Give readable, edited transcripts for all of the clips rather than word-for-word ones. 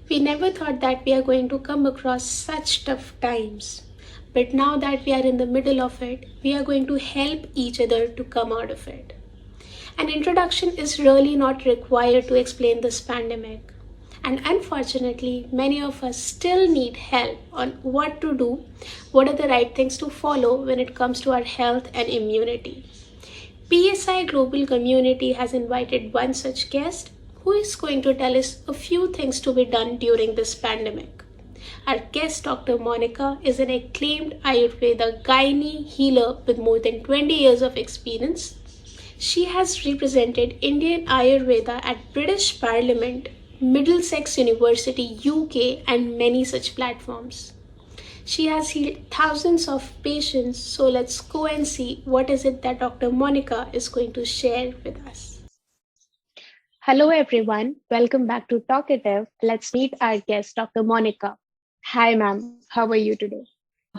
We never thought that we are going to come across such tough times. But now that we are in the middle of it, we are going to help each other to come out of it. An introduction is really not required to explain this pandemic. And unfortunately, many of us still need help on what to do, what are the right things to follow when it comes to our health and immunity. PSI Global Community has invited one such guest who is going to tell us a few things to be done during this pandemic. Our guest, Dr. Monica, is an acclaimed Ayurveda gynae healer with more than 20 years of experience. She has represented Indian Ayurveda at British Parliament, Middlesex University, UK, and many such platforms. She has healed thousands of patients, so let's go and see what is it that Dr. Monica is going to share with us. Hello everyone, welcome back to Talkative. Let's meet our guest, Dr. Monica. Hi ma'am, how are you today?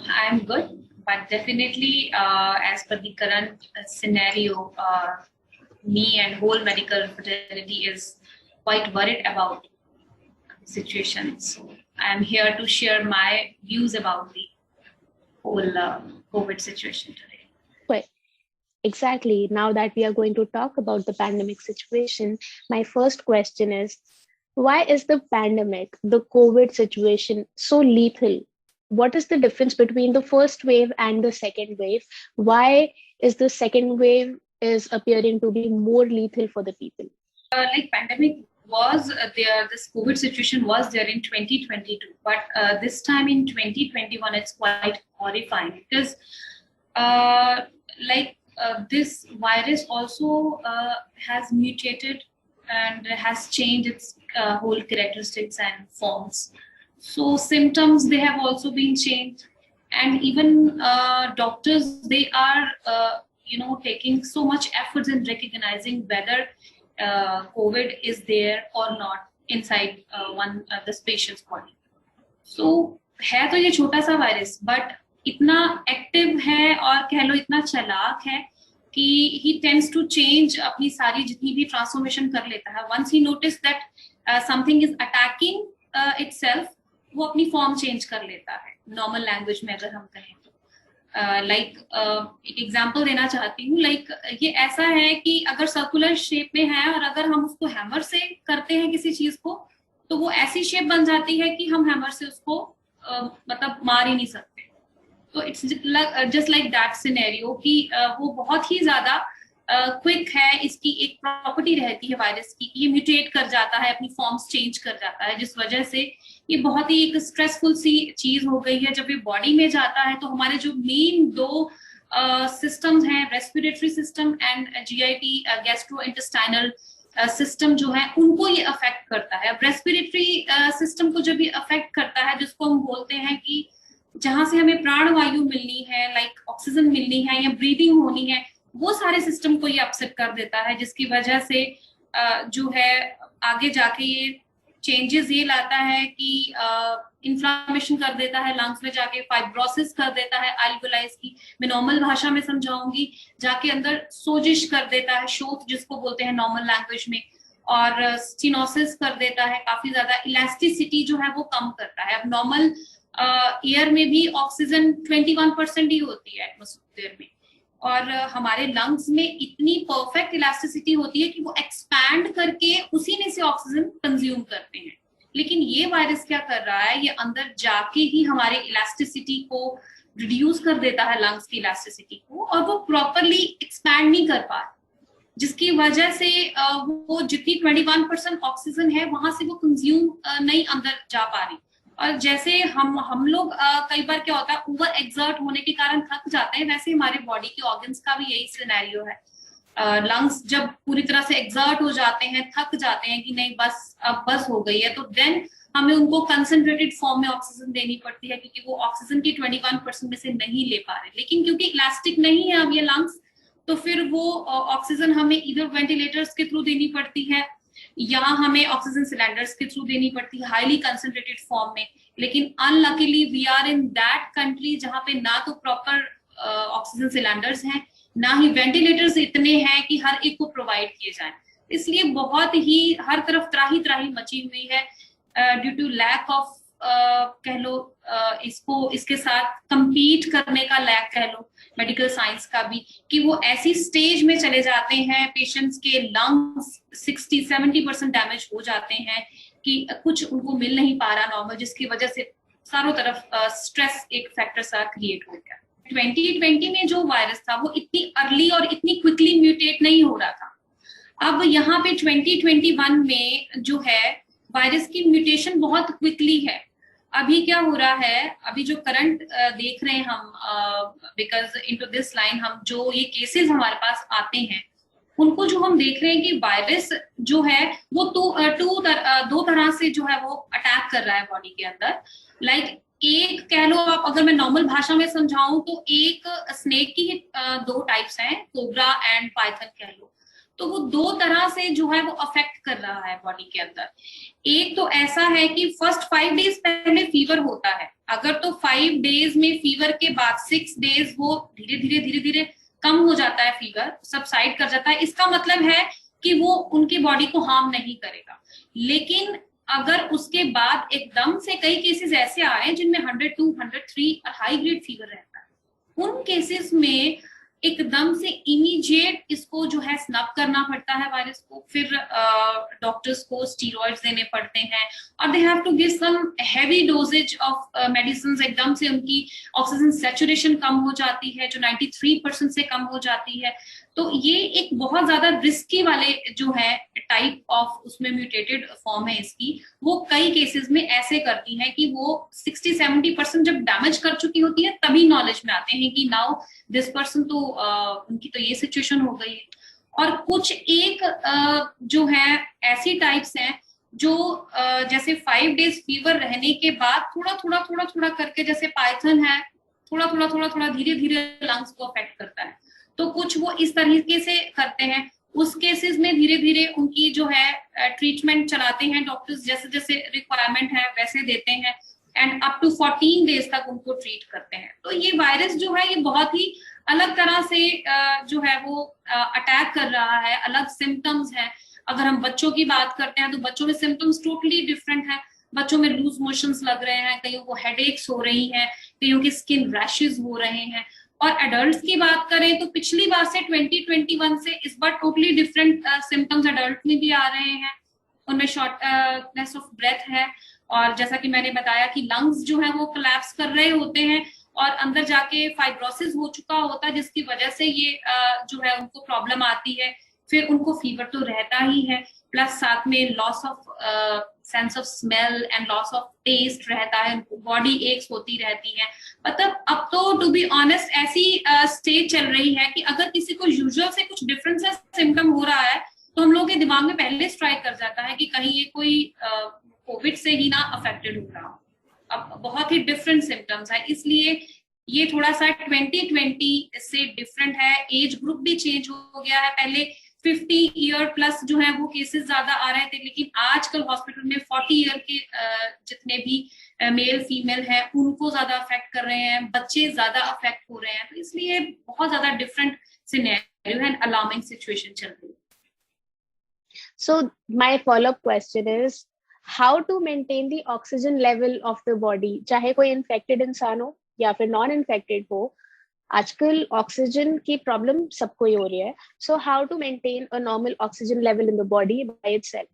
I'm good, but definitely as per the current scenario, me and whole medical fraternity is quite worried about the situation. So I'm here to share my views about the whole COVID situation today. Well, exactly. Now that we are going to talk about the pandemic situation, my first question is, why is the pandemic, the COVID situation, so lethal? What is the difference between the first wave and the second wave? Why is the second wave is appearing to be more lethal for the people? Like pandemic was there, this COVID situation was there in 2022, but this time in 2021, it's quite horrifying because this virus also has mutated and has changed its whole characteristics and forms. So symptoms, they have also been changed, and even doctors, they are taking so much efforts in recognizing whether COVID is there or not inside this patient's body. So है तो ये छोटा सा virus, but इतना active है और कह लो इतना चालाक है कि he tends to change अपनी सारी जितनी भी ट्रांसफॉर्मेशन कर लेता है. Once he notice that something is attacking itself, वो अपनी फॉर्म चेंज कर लेता है. नॉर्मल लैंग्वेज में अगर हम कहें तो एक एग्जांपल देना चाहती हूँ. ये ऐसा है कि अगर सर्कुलर शेप में है और अगर हम उसको हैमर से करते हैं किसी चीज को, तो वो ऐसी शेप बन जाती है कि हम हैमर से उसको मतलब मार ही नहीं सकते. तो it's just like that scenario कि वो बहुत ही ज्यादा क्विक है. इसकी एक प्रॉपर्टी रहती है वायरस की, ये म्यूटेट कर जाता है, अपनी फॉर्म्स चेंज कर जाता है, जिस वजह से ये बहुत ही एक स्ट्रेसफुल सी चीज हो गई है. जब ये बॉडी में जाता है तो हमारे जो मेन दो सिस्टम्स हैं, respiratory system and GIT gastrointestinal system जो है, उनको ये अफेक्ट करता है. अब रेस्पिरेटरी सिस्टम को जब ये अफेक्ट करता है, जिसको हम बोलते हैं कि जहां से हमें प्राणवायु मिलनी है, लाइक ऑक्सीजन मिलनी है या ब्रीदिंग होनी है, वो सारे सिस्टम को ये अपसेट कर देता है, जिसकी वजह से जो है आगे जाके ये चेंजेस ये लाता है कि इन्फ्लामेशन कर देता है लंग्स में, जाके फाइब्रोसिस कर देता है एल्वेओलाइज की, मैं नॉर्मल भाषा में समझाऊंगी, जाके अंदर सोजिश कर देता है, शोथ जिसको बोलते हैं नॉर्मल लैंग्वेज में, और स्टिनोसिस कर देता है. काफी ज्यादा इलास्टिसिटी जो है वो कम करता है. अब नॉर्मल एयर में भी ऑक्सीजन 21% ही होती है एटमॉस्फेयर में, और हमारे लंग्स में इतनी परफेक्ट इलास्टिसिटी होती है कि वो एक्सपैंड करके उसी में से ऑक्सीजन कंज्यूम करते हैं. लेकिन ये वायरस क्या कर रहा है, ये अंदर जाके ही हमारे इलास्टिसिटी को रिड्यूस कर देता है, लंग्स की इलास्टिसिटी को, और वो प्रॉपरली एक्सपैंड नहीं कर पा रहा, जिसकी वजह से वो जितनी 21% ऑक्सीजन है वहां से वो कंज्यूम नहीं अंदर जा पा रही. और जैसे हम लोग कई बार क्या होता है, ओवर एक्सर्ट होने के कारण थक जाते हैं, वैसे हमारे बॉडी के ऑर्गन्स का भी यही सिनेरियो है. लंग्स जब पूरी तरह से एक्सर्ट हो जाते हैं, थक जाते हैं कि नहीं बस अब बस हो गई है, तो देन हमें उनको कंसंट्रेटेड फॉर्म में ऑक्सीजन देनी पड़ती है, क्योंकि वो ऑक्सीजन की 21% में से नहीं ले पा रहे. लेकिन क्योंकि इलास्टिक नहीं है अब ये लंग्स, तो फिर वो ऑक्सीजन हमें इधर वेंटिलेटर्स के थ्रू देनी पड़ती है या हमें ऑक्सीजन सिलेंडर्स के थ्रू देनी पड़ती है, हाईली कंसंट्रेटेड फॉर्म में. लेकिन unluckily we are in that country जहां पे ना तो प्रॉपर ऑक्सीजन सिलेंडर्स हैं, ना ही वेंटिलेटर्स इतने हैं कि हर एक को प्रोवाइड किए जाएं. इसलिए बहुत ही हर तरफ त्राही त्राही मची हुई है. ड्यू टू लैक ऑफ कह लो इसको, इसके साथ compete करने का लैक कह लो मेडिकल साइंस का भी, कि वो ऐसी स्टेज में चले जाते हैं, पेशेंट्स के लंग्स 60-70% डैमेज हो जाते हैं कि कुछ उनको मिल नहीं पा रहा नॉर्मल, जिसकी वजह से चारों तरफ स्ट्रेस एक फैक्टर सा क्रिएट हो गया। 2020 में जो वायरस था वो इतनी अर्ली और इतनी क्विकली म्यूटेट नहीं हो रहा था। अब यहाँ पे 2021 में जो है वायरस की म्यूटेशन बहुत क्विकली है। अभी क्या हो रहा है, अभी जो करंट देख रहे हैं हम, बिकॉज इनटू दिस लाइन हम जो ये केसेस हमारे पास आते हैं उनको जो हम देख रहे हैं कि वायरस जो है वो दो तरह से जो है वो अटैक कर रहा है बॉडी के अंदर। लाइक एक कह लो आप, अगर मैं नॉर्मल भाषा में समझाऊं तो एक स्नेक की दो टाइप्स हैं, कोबरा एंड पाइथन कह लो, तो वो दो तरह से जो है वो अफेक्ट कर रहा है बॉडी के अंदर। एक तो ऐसा है कि फर्स्ट 5 डेज पहले फीवर होता है, अगर तो 5 डेज में फीवर के बाद 6 डेज वो धीरे धीरे कम हो जाता है, फीवर सबसाइड कर जाता है, इसका मतलब है कि वो उनकी बॉडी को हार्म नहीं करेगा। लेकिन अगर उसके बाद एकदम से कई केसेस ऐसे आ रहे हैं जिनमें 102, 103 और हाई ग्रेड फीवर रहता है, उन केसेस में एकदम से इमीडिएट इसको जो है स्नब करना पड़ता है वायरस को, फिर डॉक्टर्स को स्टीरॉइड्स देने पड़ते हैं और they have to give some heavy doses of medicine. एकदम से उनकी ऑक्सीजन सैचुरेशन कम हो जाती है जो 93% से कम हो जाती है। तो ये एक बहुत ज्यादा रिस्की वाले जो है टाइप ऑफ उसमें म्यूटेटेड फॉर्म है इसकी, वो कई केसेस में ऐसे करती हैं कि वो 60-70% जब डैमेज कर चुकी होती है तभी नॉलेज में आते हैं कि नाउ दिस पर्सन तो उनकी तो ये सिचुएशन हो गई। और कुछ एक जो है ऐसी टाइप्स हैं जो जैसे 5 डेज फीवर रहने के बाद थोड़ा करके, जैसे पाइथन है, थोड़ा धीरे धीरे लंग्स को अफेक्ट करता है, तो कुछ वो इस तरीके से करते हैं। उस केसेस में धीरे धीरे उनकी जो है ट्रीटमेंट चलाते हैं डॉक्टर्स, जैसे जैसे रिक्वायरमेंट है वैसे देते हैं, एंड अप टू 14 डेज तक उनको ट्रीट करते हैं। तो ये वायरस जो है ये बहुत ही अलग तरह से जो है वो अटैक कर रहा है, अलग सिम्टम्स हैं। अगर हम बच्चों की बात करते हैं तो बच्चों में सिम्टम्स टोटली डिफरेंट है। बच्चों में लूज मोशंस लग रहे हैं, कईयों को हेडेक्स हो रही हैं, कईयों की स्किन रैशेस हो रहे हैं। और एडल्ट्स की बात करें तो पिछली बार से 2021 से इस बार टोटली डिफरेंट सिम्टम्स एडल्ट में भी आ रहे हैं। उनमें शॉर्टनेस ऑफ ब्रेथ है, और जैसा कि मैंने बताया कि लंग्स जो है वो कोलैप्स कर रहे होते हैं और अंदर जाके फाइब्रोसिस हो चुका होता है, जिसकी वजह से ये जो है उनको प्रॉब्लम आती है। फिर उनको फीवर तो रहता ही है, प्लस साथ में loss of sense of smell and loss of taste रहता है, बॉडी एक्स होती रहती है। मतलब अब तो टू बी ऑनेस्ट ऐसी स्टेज चल रही है कि अगर किसी को यूजुअल से कुछ डिफरेंट सा सिम्टम हो रहा है तो हम लोगों के दिमाग में पहले स्ट्राइक कर जाता है कि कहीं ये कोई कोविड से ही ना अफेक्टेड हो रहा हो। अब बहुत ही डिफरेंट सिम्टम्स है, इसलिए ये थोड़ा सा 2020 से डिफरेंट है। एज ग्रुप भी चेंज हो गया है, पहले 50 ईयर प्लस जो है वो केसेस ज्यादा आ रहे थे, लेकिन आजकल हॉस्पिटल में 40 ईयर के जितने भी मेल फीमेल हैं उनको ज्यादा अफेक्ट कर रहे हैं, बच्चे ज्यादा अफेक्ट हो रहे हैं। तो इसलिए बहुत ज्यादा डिफरेंट सिनेरियो है, अलार्मिंग सिचुएशन चल रही है। So my follow-up question is how to maintain the oxygen level of the body, चाहे कोई infected इंसान हो या फिर नॉन इन्फेक्टेड हो। आजकल ऑक्सीजन की प्रॉब्लम सबको ही हो रही है, so how to maintain a normal oxygen level in the body by itself.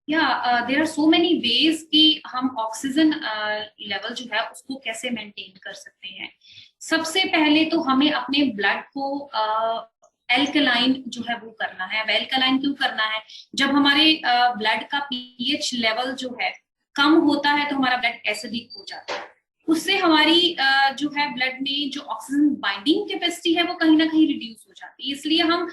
There are so many ways कि हम ऑक्सीजन लेवल जो है उसको कैसे मेंटेन कर सकते हैं। सबसे पहले तो हमें अपने ब्लड को एल्कलाइन जो है वो करना है। अब एल्कलाइन क्यों करना है? जब हमारे ब्लड का पीएच लेवल जो है कम होता है तो हमारा ब्लड एसिडिक हो जाता है, उससे हमारी जो है ब्लड में जो ऑक्सीजन बाइंडिंग कैपेसिटी है वो कहीं ना कहीं रिड्यूस हो जाती है। इसलिए हम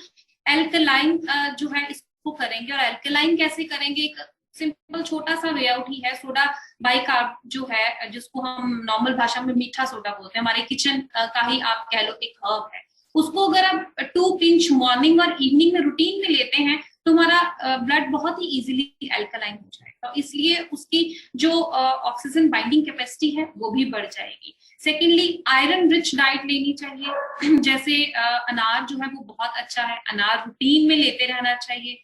एल्कलाइन जो है इसको करेंगे। और एल्कलाइन कैसे करेंगे? एक सिंपल छोटा सा वे आउट ही है, सोडा बाइकार्ब जो है, जिसको हम नॉर्मल भाषा में मीठा सोडा बोलते हैं, हमारे किचन का ही आप कह लो एक हर्ब है। उसको अगर आप 2 पिंच मॉर्निंग और इवनिंग में रूटीन में लेते हैं तो हमारा ब्लड बहुत ही इजीली एल्कलाइन हो जाएगा, तो इसलिए उसकी जो ऑक्सीजन बाइंडिंग कैपेसिटी है वो भी बढ़ जाएगी। सेकेंडली, आयरन रिच डाइट लेनी चाहिए, जैसे अनार जो है वो बहुत अच्छा है, अनार रूटीन में लेते रहना चाहिए।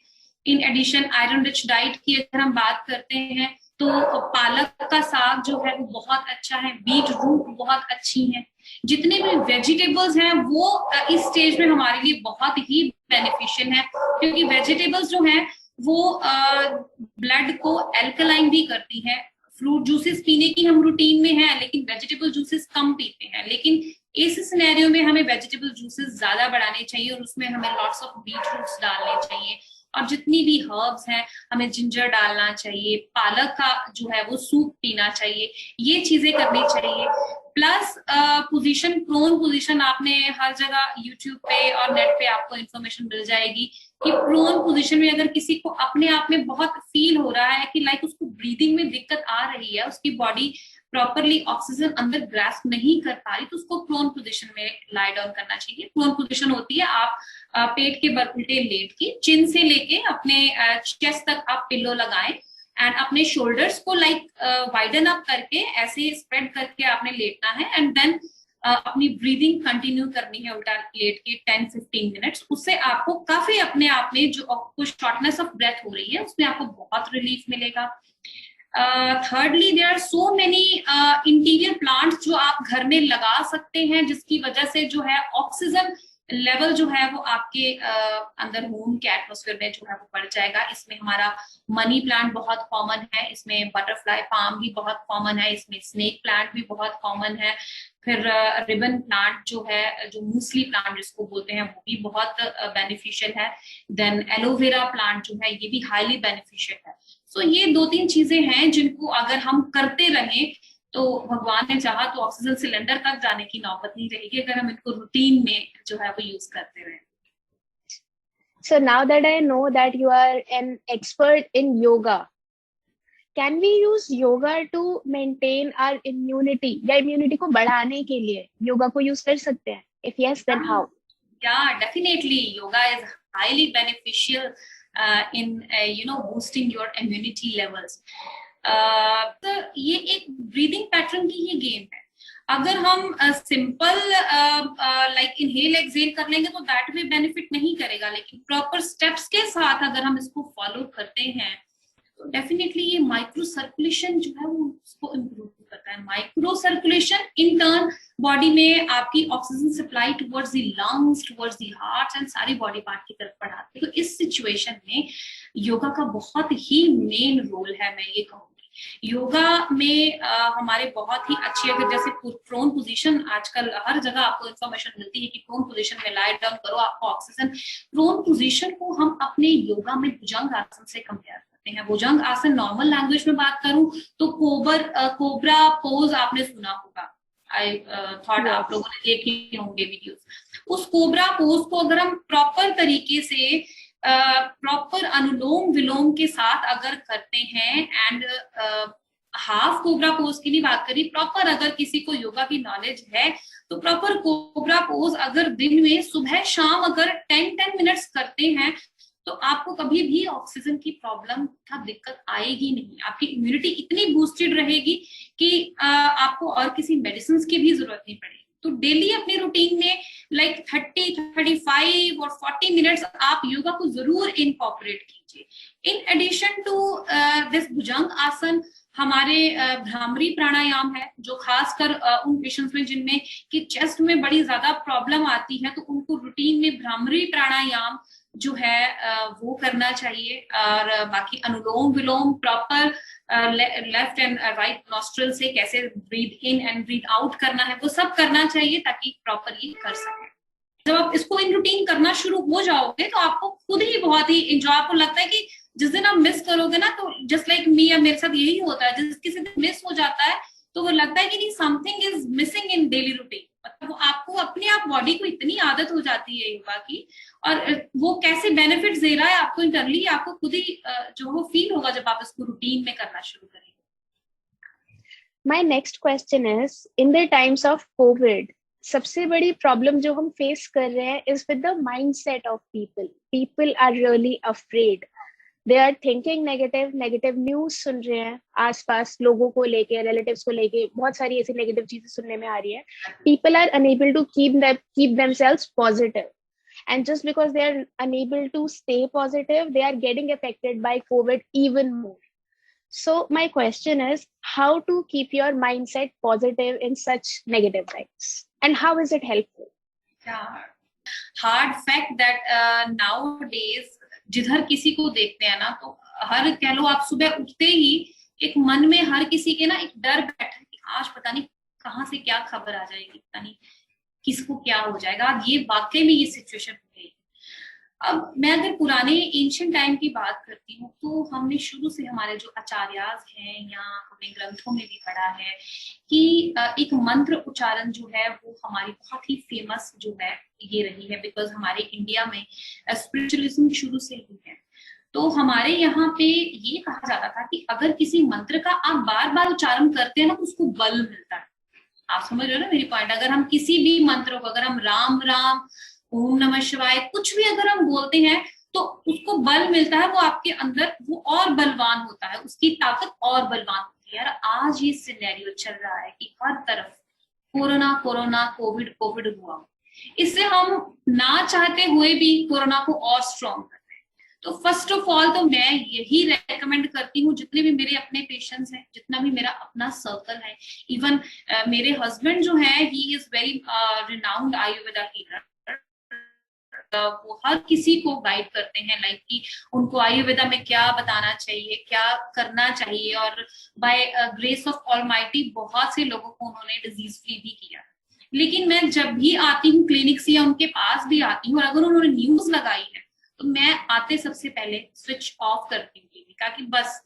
In addition iron rich diet की अगर हम बात करते हैं तो पालक का साग जो है वो बहुत अच्छा है, बीट रूट बहुत अच्छी है, जितने भी वेजिटेबल्स हैं वो इस स्टेज में हमारे लिए बहुत ही बेनिफिशियल है, क्योंकि वेजिटेबल्स जो हैं वो ब्लड को एल्कलाइन भी करती है। फ्रूट जूसेस पीने की हम रूटीन में है, लेकिन वेजिटेबल जूसेस कम पीते हैं, लेकिन इस सिनेरियो में हमें वेजिटेबल जूसेस ज्यादा बढ़ाने चाहिए और उसमें हमें लॉट्स ऑफ बीट रूट्स डालने चाहिए, और जितनी भी हर्ब्स हैं हमें जिंजर डालना चाहिए, पालक का जो है वो सूप पीना चाहिए, ये चीजें करनी चाहिए। प्लस पोजीशन, प्रोन पोजीशन, आपने हर जगह यूट्यूब पे और नेट पे आपको इंफॉर्मेशन मिल जाएगी कि प्रोन पोजीशन में अगर किसी को अपने आप में बहुत फील हो रहा है कि लाइक उसको ब्रीदिंग में दिक्कत आ रही है, उसकी बॉडी प्रॉपरली ऑक्सीजन अंदर ग्रास्प नहीं कर पा रही, तो उसको प्रोन पोजीशन में लाई डाउन करना चाहिए। प्रोन पोजीशन होती है आप पेट के बल उल्टे लेट के चिन से लेके अपने चेस्ट तक आप पिलो लगाएं एंड अपने शोल्डर्स को लाइक वाइडन अप करके ऐसे स्प्रेड करके आपने लेटना है, एंड देन अपनी ब्रीदिंग कंटिन्यू करनी है उल्टा लेट के 10-15 मिनट्स। उससे आपको काफी अपने आप में जो आपको शॉर्टनेस ऑफ ब्रेथ हो रही है उसमें आपको बहुत रिलीफ मिलेगा। Thirdly there are so many interior plants जो आप घर में लगा सकते हैं, जिसकी वजह से जो है ऑक्सीजन लेवल जो है वो आपके अंदर होम के एटमोस्फेयर में जो है वो बढ़ जाएगा। इसमें हमारा मनी प्लांट बहुत कॉमन है, इसमें बटरफ्लाई पाम भी बहुत कॉमन है, इसमें स्नेक प्लांट भी बहुत कॉमन है, फिर रिबन प्लांट जो है, जो मूसली प्लांट जिसको बोलते हैं, वो भी बहुत बेनिफिशियल है। देन एलोवेरा प्लांट जो है ये भी हाईली बेनिफिशियल है। सो ये 2-3 चीजें हैं जिनको अगर हम करते रहें तो भगवान ने चाहा तो ऑक्सीजन सिलेंडर तक जाने की नौबत नहीं रहेगी, अगर हम इनको रूटीन में जो है वो यूज करते रहें। So now that I know that you are an expert in yoga, can we use yoga to maintain our immunity? या immunity को बढ़ाने के लिए योगा को यूज कर सकते हैं? If yes, then how? Yeah, definitely. Yoga is highly beneficial in boosting your immunity levels. तो ये एक ब्रीदिंग पैटर्न की ही गेम है। अगर हम सिंपल लाइक इनहेल एक्सहेल कर लेंगे तो दैट में बेनिफिट नहीं करेगा, लेकिन प्रॉपर स्टेप्स के साथ अगर हम इसको फॉलो करते हैं तो डेफिनेटली ये माइक्रो सर्कुलेशन जो है वो उसको इम्प्रूव करता है। Micro circulation in turn body में आपकी oxygen supply towards the lungs, towards the heart and सारी बॉडी पार्ट की तरफ बढ़ाते हैं। तो इस सिचुएशन में योगा का बहुत ही मेन रोल है, मैं ये कहूँगी। योगा में हमारे बहुत ही अच्छी, अगर जैसे प्रोन पोजीशन, आजकल हर जगह आपको इंफॉर्मेशन मिलती है कि प्रोन पोजीशन में लाई डाउन करो, आपको ऑक्सीजन। प्रोन पोजीशन को हम अपने योगा में भुजंग आसन से कंपेयर करते हैं। भुजंग आसन नॉर्मल लैंग्वेज में बात करूं तो कोबरा पोज आपने सुना होगा, आई थॉट आप लोगों ने देखे होंगे वीडियोस। उस कोबरा पोज को अगर हम प्रॉपर तरीके से प्रॉपर अनुलोम विलोम के साथ अगर करते हैं, एंड हाफ कोबरा पोज की नहीं बात करी, प्रॉपर अगर किसी को योगा की नॉलेज है तो प्रॉपर कोबरा पोज अगर दिन में सुबह शाम अगर 10 मिनट्स करते हैं तो आपको कभी भी ऑक्सीजन की प्रॉब्लम का दिक्कत आएगी नहीं। आपकी इम्यूनिटी इतनी बूस्टेड रहेगी कि आपको और किसी मेडिसिन की भी जरूरत नहीं पड़ेगी। तो डेली अपनी रूटीन में लाइक 30, 35 और 40 मिनट्स आप योगा को जरूर इनकॉर्पोरेट कीजिए। इन एडिशन टू दिस भुजंग आसन हमारे भ्रामरी प्राणायाम है, जो खासकर उन पेशेंट्स में जिनमें कि चेस्ट में बड़ी ज्यादा प्रॉब्लम आती है तो उनको रूटीन में भ्रामरी प्राणायाम जो है वो करना चाहिए। और बाकी Anulom Vilom proper left and right nostril से कैसे breathe in and breathe out करना है वो सब करना चाहिए ताकि प्रॉपर ये कर सके। जब आप इसको इन रूटीन करना शुरू हो जाओगे तो आपको खुद ही बहुत ही इंजॉय, आपको लगता है कि जिस दिन आप मिस करोगे ना, तो जस्ट लाइक मी या मेरे साथ यही होता है, जिस किसी दिन मिस हो जाता है तो वो लगता है कि नहीं something is missing in daily routine. मतलब वो आपको अपने आप बॉडी को इतनी आदत हो जाती है योगा की, और वो कैसे बेनिफिट्स दे रहा है आपको इंटरनली, आपको खुद ही जो वो फील होगा जब आप इसको रूटीन में करना शुरू करेंगे। My next question is, in the times of COVID, सबसे बड़ी प्रॉब्लम जो हम फेस कर रहे हैं is with the mindset of people. People are really afraid. They are thinking negative news सुन रहे हैं, आसपास लोगों को लेके, रिलेटिव्स को लेके बहुत सारी ऐसी नेगेटिव चीजें सुनने में आ रही है। People are unable to keep themselves positive. And just because they are unable to stay positive, they are getting affected by COVID even more. So my question is, how to keep your mindset positive in such negative times, and how is it helpful? Yeah. Hard fact that nowadays जिधर किसी को देखते हैं ना, तो हर कह लो आप सुबह उठते ही एक मन में हर किसी के ना एक डर बैठा है कि आज पता नहीं कहाँ से क्या खबर आ जाएगी, पता नहीं किसको क्या हो जाएगा। अब ये वाकई में ये सिचुएशन हो गई। अब मैं अगर पुराने एंशियंट टाइम की बात करती हूँ, तो हमने शुरू से हमारे जो आचार्यास हैं या हमने ग्रंथों में भी पढ़ा है कि एक मंत्र उच्चारण जो है वो हमारी बहुत ही फेमस जो है ये रही है, बिकॉज हमारे इंडिया में स्पिरिचुअलिज्म शुरू से ही है। तो हमारे यहाँ पे ये कहा जाता था कि अगर किसी मंत्र का आप बार बार उच्चारण करते हैं ना, तो उसको बल मिलता है। आप समझ रहे हो ना मेरी पॉइंट? अगर हम किसी भी मंत्र को, अगर हम राम राम, ओम नमः शिवाय, कुछ भी अगर हम बोलते हैं तो उसको बल मिलता है, वो आपके अंदर वो और बलवान होता है, उसकी ताकत और बलवान होती है। यार आज ये सिनेरियो चल रहा है कि हर तरफ कोरोना कोरोना कोविड कोविड हुआ, इससे हम ना चाहते हुए भी कोरोना को और स्ट्रॉन्ग करते हैं। तो फर्स्ट ऑफ ऑल तो मैं यही रेकमेंड करती हूँ, जितने भी मेरे अपने पेशेंट्स हैं, जितना भी मेरा अपना सर्कल है, इवन मेरे हस्बैंड जो है, he is very renowned Ayurveda healer. वो हर किसी को गाइड करते हैं, लाइक कि उनको आयुर्वेदा में क्या बताना चाहिए, क्या करना चाहिए, और बाय ग्रेस ऑफ ऑलमाइटी बहुत से लोगों को उन्होंने डिजीज फ्री भी किया। लेकिन मैं जब भी आती हूँ क्लिनिक से या उनके पास भी आती हूँ, और अगर उन्होंने न्यूज लगाई है तो मैं आते सबसे पहले स्विच ऑफ करती हूँ टीवी का, कि बस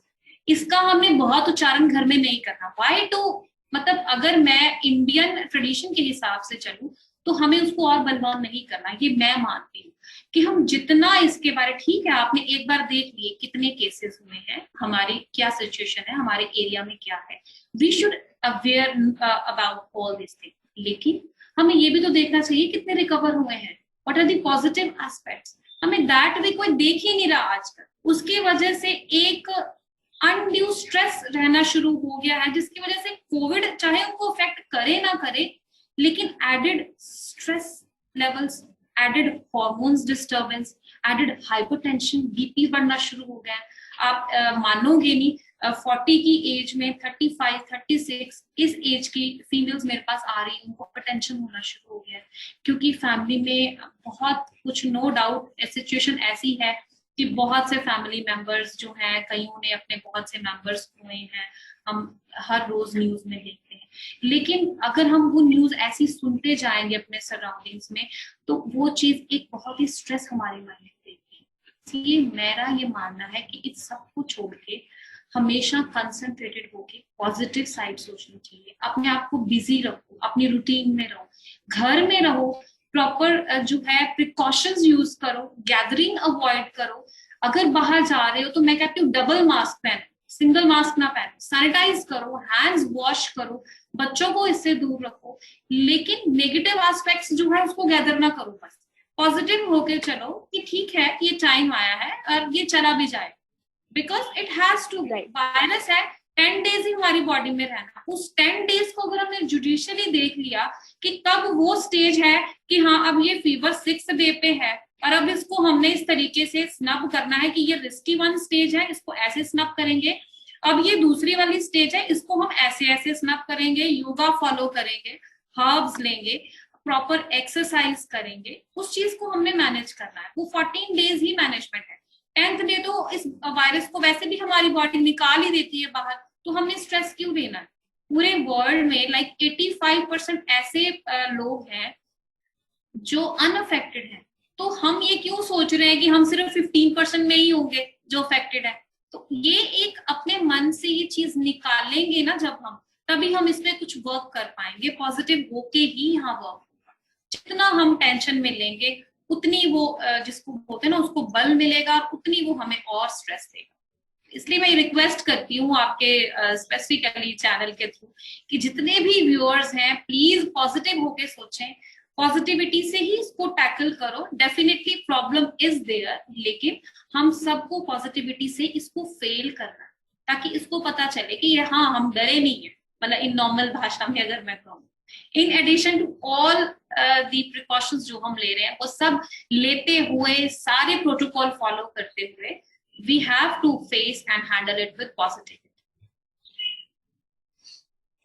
इसका हमने बहुत उच्चारण घर में नहीं करना। वाई टू, मतलब अगर मैं इंडियन ट्रेडिशन के हिसाब से चलूं तो हमें उसको और बलवान नहीं करना। ये मैं मानती हूँ कि हम जितना इसके बारे, ठीक है आपने एक बार देख लिए कितने केसेस हुए हैं, हमारी क्या सिचुएशन है, हमारे एरिया में क्या है, we should aware about all this thing. लेकिन हमें ये भी तो देखना चाहिए कितने रिकवर हुए हैं, what are the positive aspects. हमें दैट वे कोई देख ही नहीं रहा आजकल। उसकी वजह से एक अनड्यू स्ट्रेस रहना शुरू हो गया है, जिसकी वजह से कोविड चाहे उनको अफेक्ट करे ना करे, लेकिन added stress levels, added hormones disturbance, added hypertension, BP बढ़ना शुरू हो गया। आप मानोगे नहीं, 40 की एज में 35, 36 इस एज की फीमेल्स मेरे पास आ रही है, उनको हाइपरटेंशन होना शुरू हो गया है, क्योंकि फैमिली में बहुत कुछ, नो डाउट सिचुएशन ऐसी है कि बहुत से फैमिली मेंबर्स जो हैं, कईयों ने अपने बहुत से मेंबर्स खोए हैं, हम हर रोज न्यूज में देखते हैं। लेकिन अगर हम वो न्यूज ऐसी सुनते जाएंगे अपने सराउंडिंग्स में, तो वो चीज एक बहुत ही स्ट्रेस हमारे मन में देगी। इसलिए मेरा ये मानना है कि इस सब को छोड़ के हमेशा कंसंट्रेटेड होके पॉजिटिव साइड सोचनी चाहिए। अपने आप को बिजी रखो, अपनी रूटीन में रहो, घर में रहो, प्रॉपर जो है प्रिकॉशंस यूज करो, गैदरिंग अवॉइड करो। अगर बाहर जा रहे हो तो मैं कहती हूँ डबल मास्क पहनो, सिंगल मास्क ना पहनो, सैनिटाइज करो, हैंड्स वॉश करो, बच्चों को इससे दूर रखो। लेकिन नेगेटिव एस्पेक्ट्स जो है उसको गैदर ना करो, बस पॉजिटिव होके चलो कि ठीक है ये टाइम आया है और ये चला भी जाए, because it has to. Virus है, 10 डेज ही हमारी बॉडी में रहना। उस 10 डेज को अगर हमने जुडिशियली देख लिया कि कब वो स्टेज है कि हाँ अब ये फीवर 6th डे पे है और अब इसको हमने इस तरीके से स्नब करना है कि ये रिस्की 1 स्टेज है, इसको ऐसे स्नब करेंगे, अब ये दूसरी वाली स्टेज है, इसको हम ऐसे ऐसे स्नब करेंगे, योगा फॉलो करेंगे, हर्ब्स लेंगे, प्रॉपर एक्सरसाइज करेंगे, उस चीज को हमने मैनेज करना है। वो 14 डेज ही मैनेजमेंट है। 10th डे तो इस वायरस को वैसे भी हमारी बॉडी निकाल ही देती है बाहर, तो हमने स्ट्रेस क्यों देना है? पूरे वर्ल्ड में लाइक 85% ऐसे लोग हैं जो अनअफेक्टेड हैं, तो हम ये क्यों सोच रहे हैं कि हम सिर्फ 15% में ही होंगे जो अफेक्टेड है? तो ये एक अपने मन से ये चीज निकालेंगे ना जब हम, तभी हम इसमें कुछ वर्क कर पाएंगे। पॉजिटिव होके ही यहाँ वर्क होगा। जितना हम टेंशन में लेंगे उतनी वो जिसको बोलते हैं ना उसको बल मिलेगा, उतनी वो हमें और स्ट्रेस देगा। इसलिए मैं रिक्वेस्ट करती हूँ आपके स्पेसिफिकली चैनल के थ्रू कि जितने भी व्यूअर्स हैं प्लीज पॉजिटिव होके सोचें, पॉजिटिविटी से ही इसको टैकल करो। डेफिनेटली प्रॉब्लम इज देयर, लेकिन हम सबको पॉजिटिविटी से इसको फेल करना, ताकि इसको पता चले कि ये हाँ हम डरे नहीं है, मतलब इन नॉर्मल भाषा में अगर मैं कहूँ। In addition to all the precautions जो हम ले रहे हैं, वो सब लेते हुए, सारे प्रोटोकॉल फॉलो करते हुए, we have to face and handle it with positivity.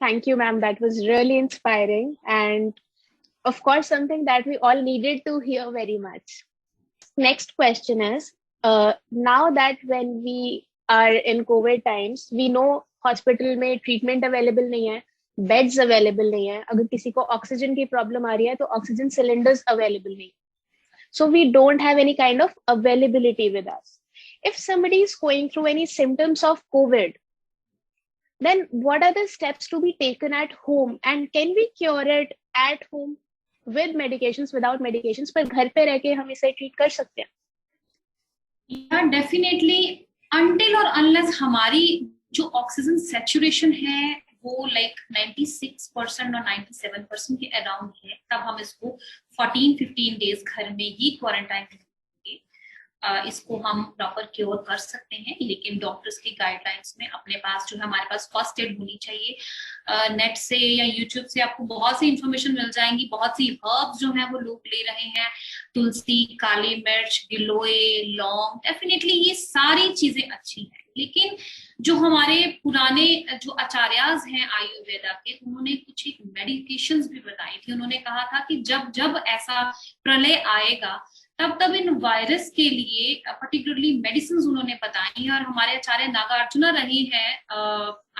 Thank you, ma'am. That was really inspiring. And of course, something that we all needed to hear very much. Next question is, now that when we are in COVID times, we know hospital में treatment available नहीं है, beds available नहीं है, अगर किसी को oxygen की problem आ रही है तो oxygen cylinders available नहीं. So we don't have any kind of availability with us. If somebody is going through any symptoms of COVID, then what are the steps to be taken at home, and can we cure it at home with medications, without medications? पर घर पे रह के हम इसे treat कर सकते हैं? Yeah, definitely. Until or unless हमारी जो ऑक्सीजन सैचुरेशन है वो लाइक 96% और 97% के अराउंड है, तब हम इसको 14-15 डेज घर में ही क्वारंटाइन करेंगे. इसको हम प्रॉपर क्योर कर सकते हैं, लेकिन डॉक्टर्स की गाइडलाइंस में अपने पास जो है, हमारे पास फर्स्ट एड होनी चाहिए. नेट से या यूट्यूब से आपको बहुत सी इंफॉर्मेशन मिल जाएंगी, बहुत सी हर्ब्स जो है वो लोग ले रहे हैं, तुलसी, काली मिर्च, गिलोय, लौंग. डेफिनेटली ये सारी चीजें अच्छी हैं, लेकिन जो हमारे पुराने जो आचार्याज हैं आयुर्वेदा के, उन्होंने कुछ एक मेडिकेशंस भी बताई थी. उन्होंने कहा था कि जब जब ऐसा प्रलय आएगा तब इन वायरस के लिए पर्टिकुलरली मेडिसिन उन्होंने बताई हैं. और हमारे आचार्य नागार्जुना रहे हैं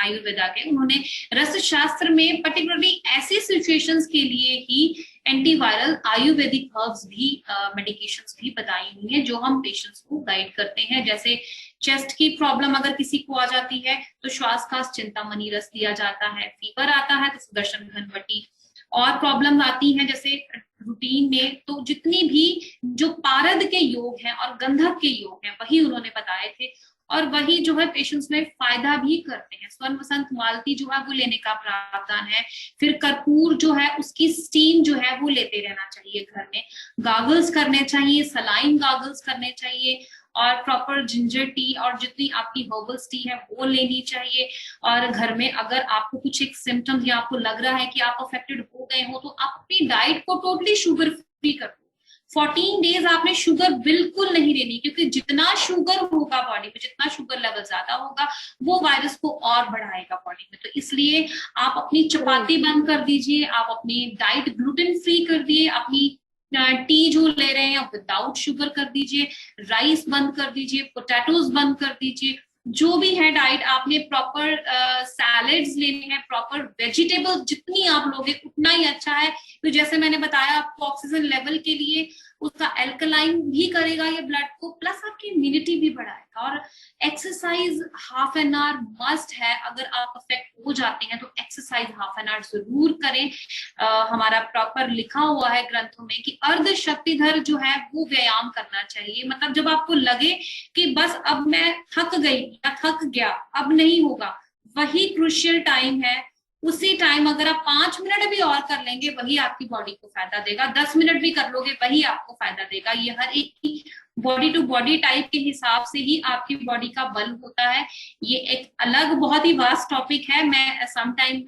आयुर्वेदा के, उन्होंने रस शास्त्र में पर्टिकुलरली ऐसी सिचुएशंस के लिए ही एंटीवायरल आयुर्वेदिक हर्ब्स भी, मेडिकेशंस भी बताई हुई हैं, जो हम पेशेंट्स को गाइड करते हैं. जैसे चेस्ट की प्रॉब्लम अगर किसी को आ जाती है तो श्वासकाश चिंतामणि रस दिया जाता है. फीवर आता है तो सुदर्शन घनवटी. और प्रॉब्लम आती है जैसे रूटीन में, तो जितनी भी जो पारद के योग हैं और गंधक के योग हैं वही उन्होंने बताए थे, और वही जो है पेशेंट्स में फायदा भी करते हैं. स्वर्ण वसंत मालती जो है वो लेने का प्रावधान है. फिर कर्पूर जो है उसकी स्टीम जो है वो लेते रहना चाहिए घर में. गागल्स करने चाहिए, सलाइन गागल्स करने चाहिए, और प्रॉपर जिंजर टी और जितनी आपकी हर्बल्स टी है वो लेनी चाहिए. और घर में अगर आपको कुछ एक सिम्टम्स या आपको लग रहा है कि आप अफेक्टेड हो गए हो, तो आप अपनी डाइट को टोटली शुगर फ्री कर दो. 14 डेज आपने शुगर बिल्कुल नहीं लेनी, क्योंकि जितना शुगर होगा बॉडी में, जितना शुगर लेवल ज्यादा होगा, वो वायरस को और बढ़ाएगा बॉडी में. तो इसलिए आप अपनी चपाती बंद कर दीजिए, आप अपनी डाइट ग्लूटेन फ्री कर दिए, अपनी टी जो ले रहे हैं विदाउट शुगर कर दीजिए, राइस बंद कर दीजिए, पोटैटोज बंद कर दीजिए. जो भी है डाइट, आपने प्रॉपर सैलेड्स लेने हैं, प्रॉपर वेजिटेबल्स जितनी आप लोगे उतना ही अच्छा है. तो जैसे मैंने बताया आपको, ऑक्सीजन लेवल के लिए उसका एल्कलाइन भी करेगा ये ब्लड को, प्लस आपकी इम्यूनिटी भी बढ़ाएगा. और exercise half an hour must है. अगर आप अफेक्ट हो जाते हैं तो एक्सरसाइज हाफ एन आवर जरूर करें. हमारा प्रॉपर लिखा हुआ है ग्रंथों में कि अर्ध शक्तिधर जो है वो व्यायाम करना चाहिए. मतलब जब आपको लगे कि बस अब मैं थक गई या थक गया, अब नहीं होगा, वही क्रूशियल टाइम है. उसी टाइम अगर आप 5 मिनट भी और कर लेंगे, वही आपकी बॉडी को फायदा देगा. 10 मिनट भी कर लोगे, वही आपको फायदा देगा. ये हर एक की बॉडी टू बॉडी टाइप के हिसाब से ही आपकी बॉडी का बल होता है. ये एक अलग बहुत ही वास्ट टॉपिक है. मैं सम टाइम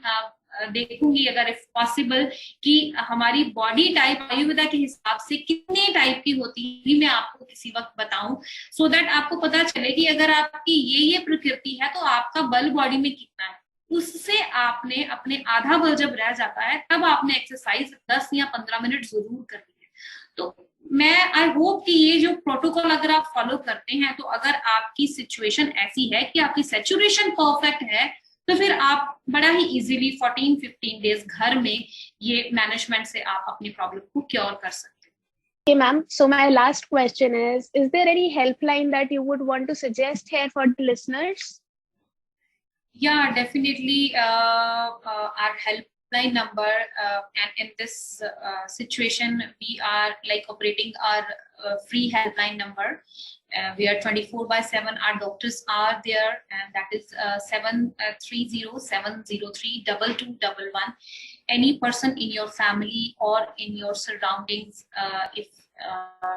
देखूंगी अगर इफ पॉसिबल कि हमारी बॉडी टाइप आयुर्वेदा के हिसाब से कितने टाइप की होती है, मैं आपको किसी वक्त बताऊं, सो दैट आपको पता चले कि अगर आपकी ये प्रकृति है तो आपका बल बॉडी में कितना है. उससे आपने अपने आधा बल जब रह जाता है, तब आपने एक्सरसाइज 10 या 15 मिनट जरूर करनी है. तो मैं आई होप कि ये जो प्रोटोकॉल अगर आप फॉलो करते हैं, तो अगर आपकी सिचुएशन ऐसी है कि आपकी सैचुरेशन परफेक्ट है, तो फिर आप बड़ा ही इजीली 14-15 डेज घर में ये मैनेजमेंट से आप अपनी प्रॉब्लम को क्योर कर सकते हैं. Okay, ma'am. So my last question is there any helpline that you would want to suggest here for the listeners? Yeah, definitely. Our helpline number, and in this situation, we are like operating our free helpline number. We are 24/7. Our doctors are there, and that is 730-703-2211. Any person in your family or in your surroundings, if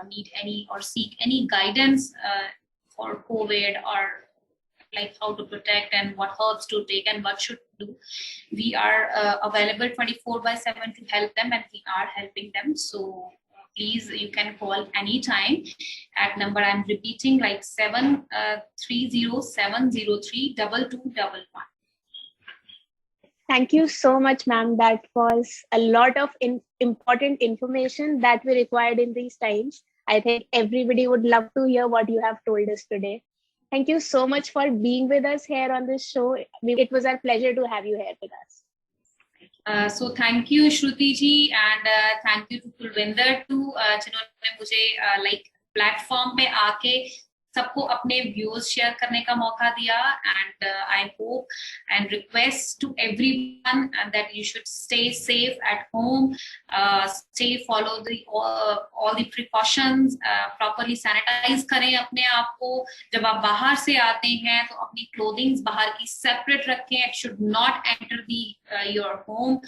need any or seek any guidance for COVID or like how to protect and what herbs to take and what should do. We are available 24/7 to help them, and we are helping them. So please, you can call anytime at number I'm repeating, like 730-703-2211. Thank you so much, ma'am. That was a lot of important information that we required in these times. I think everybody would love to hear what you have told us today. Thank you so much for being with us here on this show. It was our pleasure to have you here with us. So thank you, Shruti ji, and thank you to Kulwinder too, जिन्होंने मुझे like platform पे आके सबको अपने views share करने का मौका दिया, and I hope and request to everyone that you should stay safe at home, follow all the precautions, properly sanitize करें अपने आप को. जब आप बाहर से आते हैं तो अपनी clothing बाहर की separate रखें. It should not enter your home,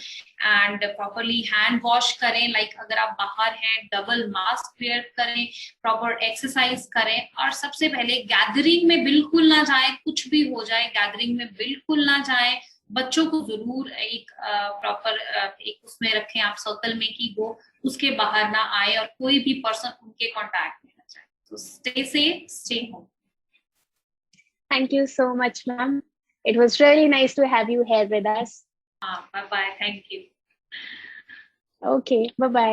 and properly hand wash करें. Like अगर आप बाहर हैं double mask wear करें, proper exercise करें, और सबसे पहले गैदरिंग में बिल्कुल ना जाएं. कुछ भी हो जाए गैदरिंग में बिल्कुल ना जाएं. बच्चों को जरूर एक प्रॉपर एक उसमें रखें आप सर्कल में कि वो उसके बाहर ना आए और कोई भी पर्सन उनके कांटेक्ट में ना जाए. So stay safe, stay home. Thank you so much, ma'am. It was really nice to have you here with us. Bye bye. Thank you. Okay, bye bye.